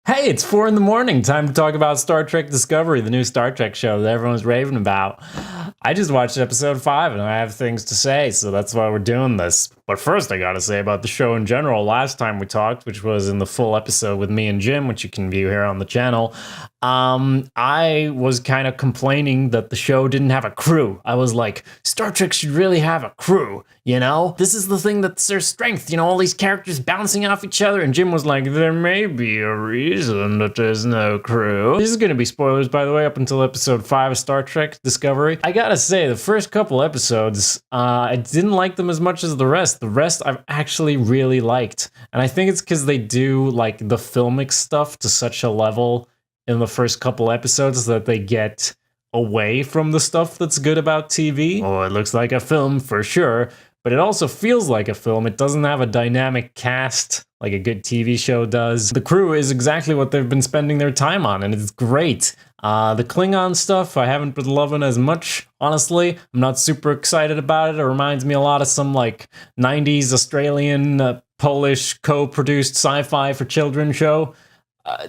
Hey, it's 4 in the morning. Time to talk about Star Trek Discovery, the new Star Trek show that everyone's raving about. I just watched episode 5 and I have things to say, so that's why we're doing this. But first, I gotta say about the show in general. Last time we talked, which was in the full episode with me and Jim, which you can view here on the channel, I was kind of complaining that the show didn't have a crew. I was like, Star Trek should really have a crew, you know? This is the thing that's their strength, you know, all these characters bouncing off each other. And Jim was like, there may be a reason that there's no crew. This is gonna be spoilers, by the way, up until episode 5 of Star Trek Discovery. I gotta say, the first couple episodes, I didn't like them as much as the rest. The rest I've actually really liked. And I think it's because they do like the filmic stuff to such a level in the first couple episodes that they get away from the stuff that's good about TV. Oh, it looks like a film for sure, but it also feels like a film. It doesn't have a dynamic cast like a good TV show does. The crew is exactly what they've been spending their time on, and it's great. The Klingon stuff, I haven't been loving as much, honestly. I'm not super excited about it. It reminds me a lot of some like 90s Australian, Polish co-produced sci-fi for children show.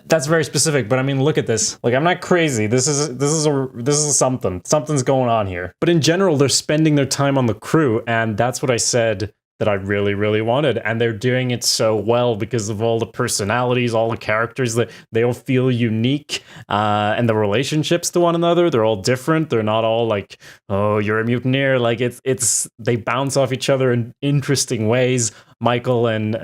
That's very specific, but I mean, look at this. Like, I'm not crazy. This is something. Something's going on here. But in general, they're spending their time on the crew, and that's what I said that I really, really wanted. And they're doing it so well because of all the personalities, all the characters, that they all feel unique, and the relationships to one another. They're all different. They're not all like, oh, you're a mutineer. Like they bounce off each other in interesting ways. Michael and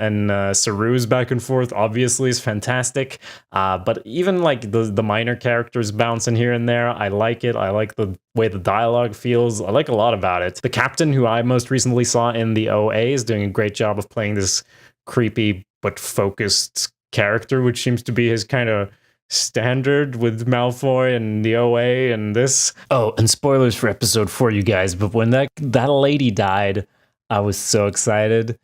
Saru's back and forth obviously is fantastic, but even like the minor characters bouncing here and there, I like it. I like the way the dialogue feels. I like a lot about it. The captain, who I most recently saw in the OA, is doing a great job of playing this creepy but focused character, which seems to be his kind of standard with Malfoy and the OA and this. Oh, and spoilers for episode 4, you guys, but when that lady died, I was so excited.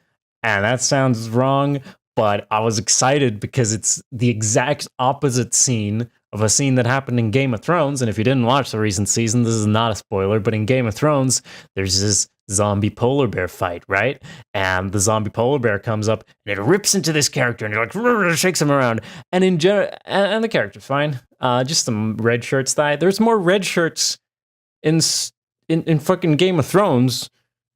And that sounds wrong, but I was excited because it's the exact opposite scene of a scene that happened in Game of Thrones. And if you didn't watch the recent season, this is not a spoiler, but in Game of Thrones, there's this zombie polar bear fight, right? And the zombie polar bear comes up and it rips into this character and it like shakes him around. And in general, and the character's fine. Just some red shirts died. There's more red shirts in fucking Game of Thrones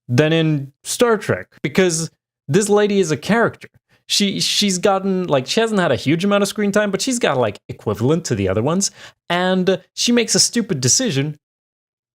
than in Star Trek, because this lady is a character. She's gotten, like, she hasn't had a huge amount of screen time, but she's got, like, equivalent to the other ones. And she makes a stupid decision,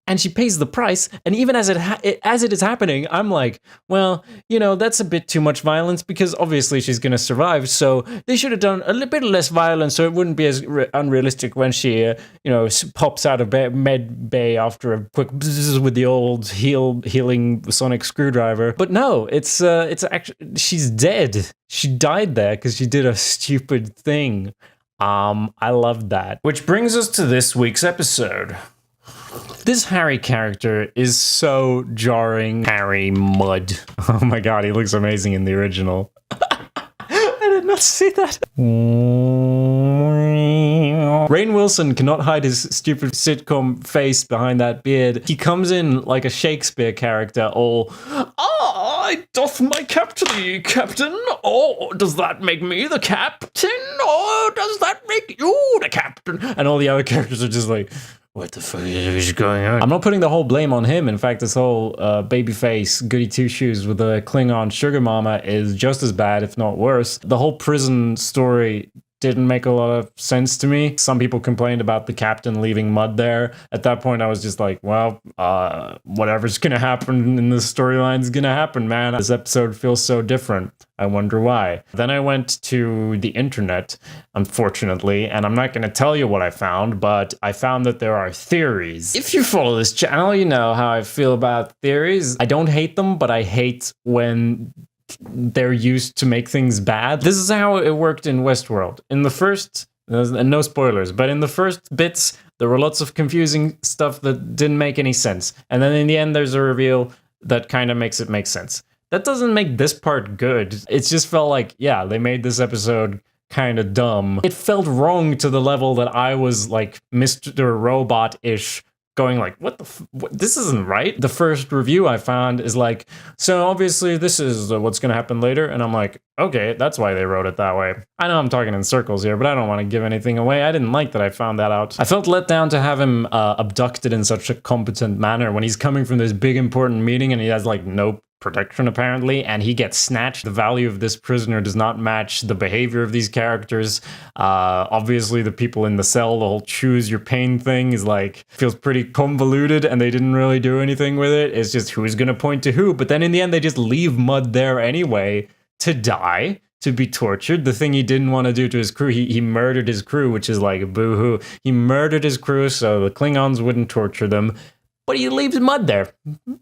and she pays the price. And even as it is happening, I'm like, well, you know, that's a bit too much violence, because obviously she's going to survive. So they should have done a little bit less violence, so it wouldn't be as unrealistic when she, you know, pops out of med bay after a quick bzzz with the old healing sonic screwdriver. But no, it's actually, she's dead. She died there because she did a stupid thing. I loved that. Which brings us to this week's episode. This Harry character is so jarring. Harry Mudd. Oh my god, he looks amazing in the original. I did not see that. Rainn Wilson cannot hide his stupid sitcom face behind that beard. He comes in like a Shakespeare character, all, I doff my cap to thee, Captain. Oh, does that make me the captain? Or does that make you the captain? And all the other characters are just like, what the fuck is going on? I'm not putting the whole blame on him. In fact, this whole babyface goody two-shoes with the Klingon sugar mama is just as bad, if not worse. The whole prison story didn't make a lot of sense to me. Some people complained about the captain leaving Mudd there. At that point, I was just like, well, whatever's gonna happen in the storyline's gonna happen, man. This episode feels so different. I wonder why. Then I went to the internet, unfortunately, and I'm not gonna tell you what I found, but I found that there are theories. If you follow this channel, you know how I feel about theories. I don't hate them, but I hate when they're used to make things bad. This is how it worked in Westworld. In the first, and no spoilers, but in the first bits, there were lots of confusing stuff that didn't make any sense. And then in the end, there's a reveal that kind of makes it make sense. That doesn't make this part good. It just felt like, yeah, they made this episode kind of dumb. It felt wrong to the level that I was like Mr. Robot-ish going like, what, this isn't right. The first review I found is like, so obviously this is what's going to happen later. And I'm like, okay, that's why they wrote it that way. I know I'm talking in circles here, but I don't want to give anything away. I didn't like that I found that out. I felt let down to have him abducted in such a competent manner when he's coming from this big important meeting and he has like no protection apparently, and he gets snatched. The value of this prisoner does not match the behavior of these characters. Obviously the people in the cell, the whole choose your pain thing is like, feels pretty convoluted, and they didn't really do anything with it. It's just who's gonna point to who, but then in the end they just leave Mudd there anyway to die, to be tortured. The thing he didn't want to do to his crew, he murdered his crew, which is like boo-hoo. He murdered his crew so the Klingons wouldn't torture them. But he leaves Mudd there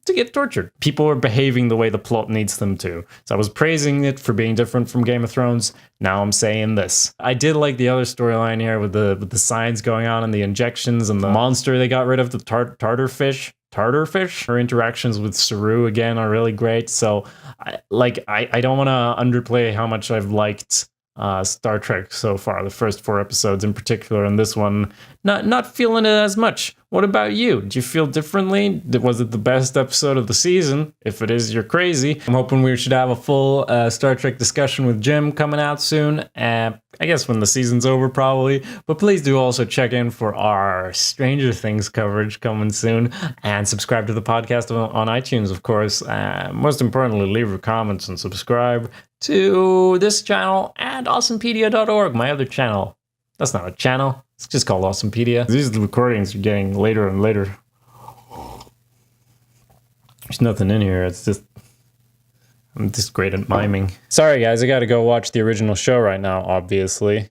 to get tortured. People are behaving the way the plot needs them to. So I was praising it for being different from Game of Thrones. Now I'm saying this. I did like the other storyline here with the science going on and the injections and the monster they got rid of, the tartar fish. Her interactions with Saru again are really great. So I don't want to underplay how much I've liked Star Trek so far, the first 4 episodes in particular, and this one not feeling it as much. What about you? Did you feel differently? Was it the best episode of the season? If it is, you're crazy. I'm hoping we should have a full Star Trek discussion with Jim coming out soon. I guess when the season's over, probably. But please do also check in for our Stranger Things coverage coming soon, and subscribe to the podcast on iTunes, of course. Most importantly, leave your comments and subscribe to this channel and awesomepedia.org, my other channel. That's not a channel. It's just called Awesomepedia. These recordings are getting later and later. There's nothing in here. It's just... I'm just great at miming. Sorry, guys. I gotta go watch the original show right now, obviously.